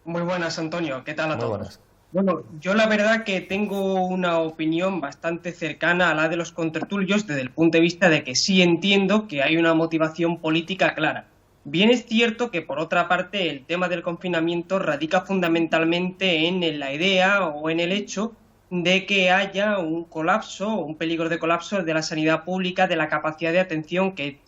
Muy buenas, Antonio. ¿Qué tal a Muy todos? buenas. Bueno, yo la verdad que tengo una opinión bastante cercana a la de los contertulios desde el punto de vista de que sí entiendo que hay una motivación política clara. Bien es cierto que, por otra parte, el tema del confinamiento radica fundamentalmente en la idea o en el hecho de que haya un colapso o un peligro de colapso de la sanidad pública, de la capacidad de atención que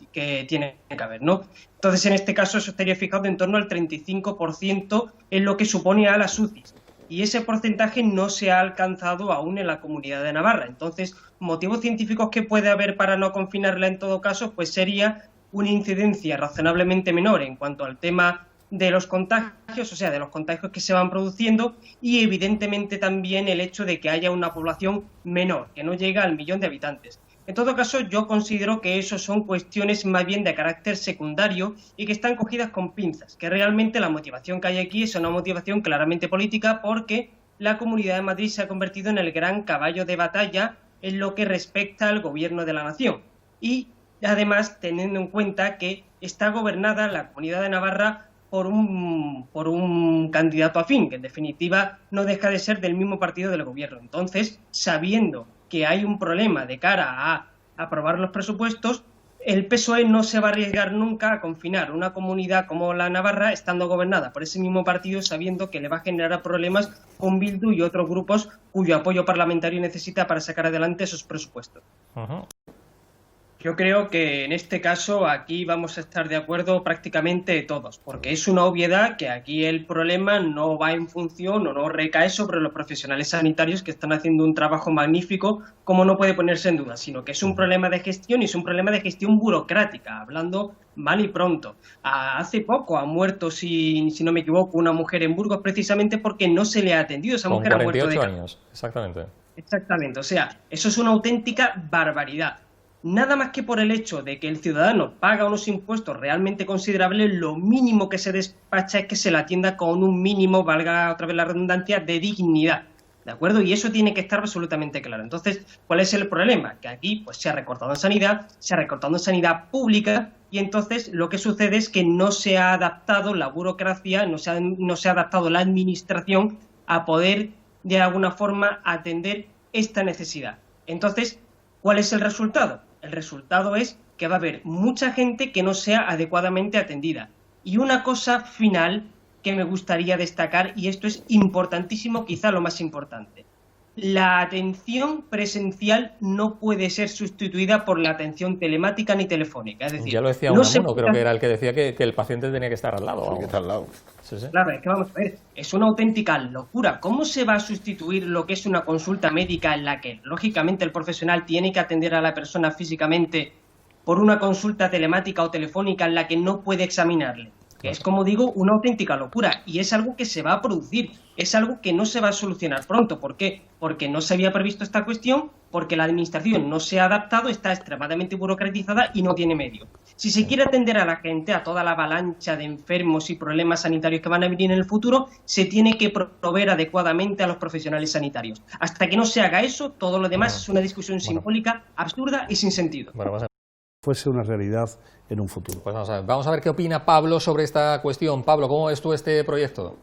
tiene que haber, ¿no? Entonces, en este caso, eso estaría fijado en torno al 35% en lo que supone a las UCIs. Y ese porcentaje no se ha alcanzado aún en la Comunidad de Navarra. Entonces, motivos científicos que puede haber para no confinarla en todo caso, pues sería una incidencia razonablemente menor en cuanto al tema de los contagios, o sea, de los contagios que se van produciendo, y evidentemente también el hecho de que haya una población menor, que no llega al millón de habitantes. En todo caso, yo considero que eso son cuestiones más bien de carácter secundario y que están cogidas con pinzas, que realmente la motivación que hay aquí es una motivación claramente política porque la Comunidad de Madrid se ha convertido en el gran caballo de batalla en lo que respecta al gobierno de la nación. Y además, teniendo en cuenta que está gobernada la Comunidad de Navarra por un candidato afín, que en definitiva no deja de ser del mismo partido del gobierno. Entonces, sabiendo que hay un problema de cara a aprobar los presupuestos, el PSOE no se va a arriesgar nunca a confinar una comunidad como la Navarra, estando gobernada por ese mismo partido, sabiendo que le va a generar problemas con Bildu y otros grupos cuyo apoyo parlamentario necesita para sacar adelante esos presupuestos. Ujú. Yo creo que en este caso aquí vamos a estar de acuerdo prácticamente todos, porque es una obviedad que aquí el problema no va en función o no recae sobre los profesionales sanitarios que están haciendo un trabajo magnífico, como no puede ponerse en duda, sino que es un problema de gestión y es un problema de gestión burocrática, hablando mal y pronto. Hace poco ha muerto, si no me equivoco, una mujer en Burgos precisamente porque no se le ha atendido. Esa Con mujer ha muerto de 48 cáncer. años, exactamente. Exactamente, o sea, eso es una auténtica barbaridad. Nada más que por el hecho de que el ciudadano paga unos impuestos realmente considerables, lo mínimo que se despacha es que se la atienda con un mínimo, valga otra vez la redundancia, de dignidad. ¿De acuerdo? Y eso tiene que estar absolutamente claro. Entonces, ¿cuál es el problema? Que aquí pues, se ha recortado en sanidad, se ha recortado en sanidad pública, y entonces lo que sucede es que no se ha adaptado la burocracia, no se ha adaptado la administración a poder de alguna forma atender esta necesidad. Entonces, ¿cuál es el resultado? El resultado es que va a haber mucha gente que no sea adecuadamente atendida. Y una cosa final que me gustaría destacar, y esto es importantísimo, quizá lo más importante. La atención presencial no puede ser sustituida por la atención telemática ni telefónica. Es Ya decir, lo decía no se Unamuno, creo puede. que era el que decía que el paciente tenía que estar al lado. Sí, que Vamos. está al lado. Sí, sí. Claro, es que vamos a ver, es una auténtica locura. ¿Cómo se va a sustituir lo que es una consulta médica en la que, lógicamente, el profesional tiene que atender a la persona físicamente por una consulta telemática o telefónica en la que no puede examinarle? Es, Claro. como digo, una auténtica locura y es algo que se va a producir, es algo que no se va a solucionar pronto. ¿Por qué? Porque no se había previsto esta cuestión, porque la administración no se ha adaptado, está extremadamente burocratizada y no tiene medios. Si se quiere atender a la gente, a toda la avalancha de enfermos y problemas sanitarios que van a venir en el futuro, se tiene que proveer adecuadamente a los profesionales sanitarios. Hasta que no se haga eso, todo lo demás Ujú. es una discusión Bueno, simbólica, absurda y sin sentido. bueno, Fuese una realidad en un futuro. pues vamos a ver. Vamos a ver qué opina Pablo sobre esta cuestión. Pablo, ¿cómo ves tú este proyecto?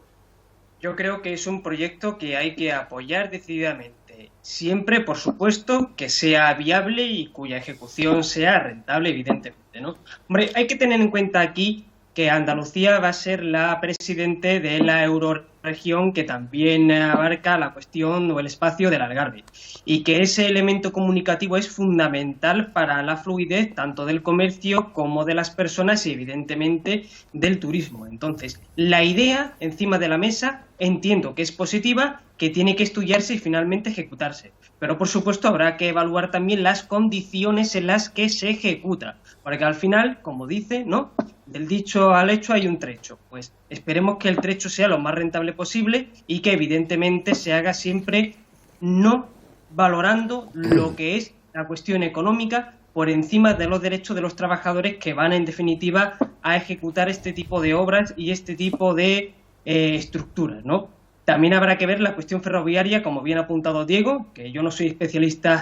Yo creo que es un proyecto que hay que apoyar decididamente. Siempre, por supuesto, que sea viable y cuya ejecución sea rentable, evidentemente, ¿no? Hombre, hay que tener en cuenta aquí que Andalucía va a ser la presidente de la eurorregión que también abarca la cuestión o el espacio del Algarve y que ese elemento comunicativo es fundamental para la fluidez tanto del comercio como de las personas y evidentemente del turismo. Entonces, la idea encima de la mesa entiendo que es positiva, que tiene que estudiarse y finalmente ejecutarse. Pero por supuesto habrá que evaluar también las condiciones en las que se ejecuta, porque al final, como dice, ¿no? Del dicho al hecho hay un trecho. Pues esperemos que el trecho sea lo más rentable posible y que evidentemente se haga siempre no valorando lo que es la cuestión económica por encima de los derechos de los trabajadores que van en definitiva a ejecutar este tipo de obras y este tipo de estructuras, ¿no? También habrá que ver la cuestión ferroviaria, como bien ha apuntado Diego, que yo no soy especialista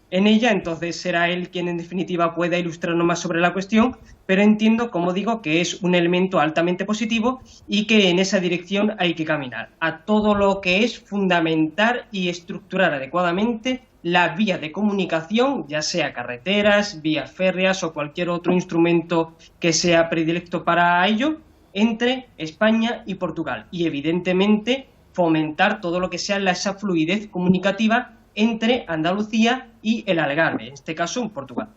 en ella, entonces será él quien en definitiva pueda ilustrarnos más sobre la cuestión, pero entiendo, como digo, que es un elemento altamente positivo y que en esa dirección hay que caminar, a todo lo que es fundamentar y estructurar adecuadamente la vía de comunicación, ya sea carreteras, vías férreas o cualquier otro instrumento que sea predilecto para ello, entre España y Portugal. Y evidentemente fomentar todo lo que sea esa fluidez comunicativa entre Andalucía y el Algarve, en este caso en Portugal.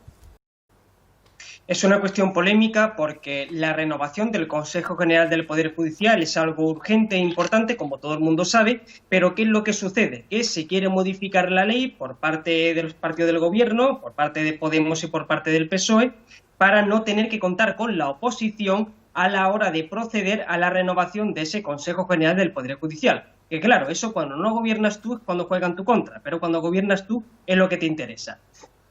Es una cuestión polémica porque la renovación del Consejo General del Poder Judicial es algo urgente e importante, como todo el mundo sabe, pero ¿qué es lo que sucede? Que se quiere modificar la ley por parte de los partidos del Gobierno, por parte de Podemos y por parte del PSOE, para no tener que contar con la oposición a la hora de proceder a la renovación de ese Consejo General del Poder Judicial. Que claro, eso cuando no gobiernas tú es cuando juega en tu contra, pero cuando gobiernas tú es lo que te interesa.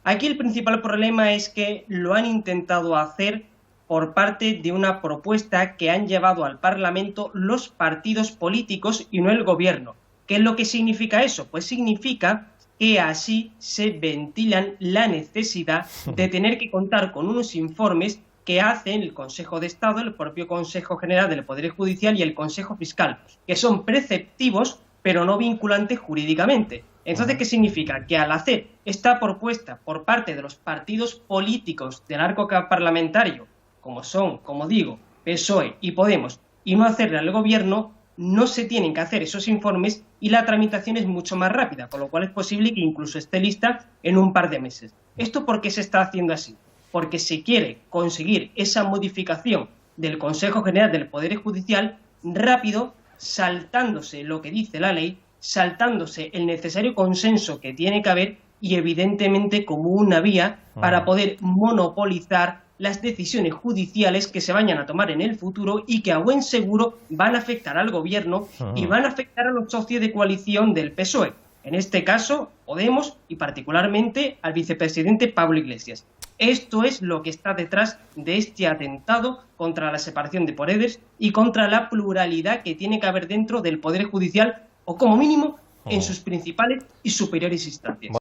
Aquí el principal problema es que lo han intentado hacer por parte de una propuesta que han llevado al Parlamento los partidos políticos y no el gobierno. ¿Qué es lo que significa eso? Pues significa que así se ventilan la necesidad de tener que contar con unos informes que hacen el Consejo de Estado, el propio Consejo General del Poder Judicial y el Consejo Fiscal, que son preceptivos pero no vinculantes jurídicamente. Entonces, ¿qué significa? Que al hacer esta propuesta por parte de los partidos políticos del arco parlamentario, como son, como digo, PSOE y Podemos, y no hacerle al gobierno, no se tienen que hacer esos informes y la tramitación es mucho más rápida, con lo cual es posible que incluso esté lista en un par de meses. ¿Esto por qué se está haciendo así? Porque se quiere conseguir esa modificación del Consejo General del Poder Judicial rápido, saltándose lo que dice la ley, saltándose el necesario consenso que tiene que haber y evidentemente como una vía para poder monopolizar las decisiones judiciales que se vayan a tomar en el futuro y que a buen seguro van a afectar al gobierno y van a afectar a los socios de coalición del PSOE. En este caso, Podemos y particularmente al vicepresidente Pablo Iglesias. Esto es lo que está detrás de este atentado contra la separación de poderes y contra la pluralidad que tiene que haber dentro del Poder Judicial, o como mínimo en sus principales y superiores instancias.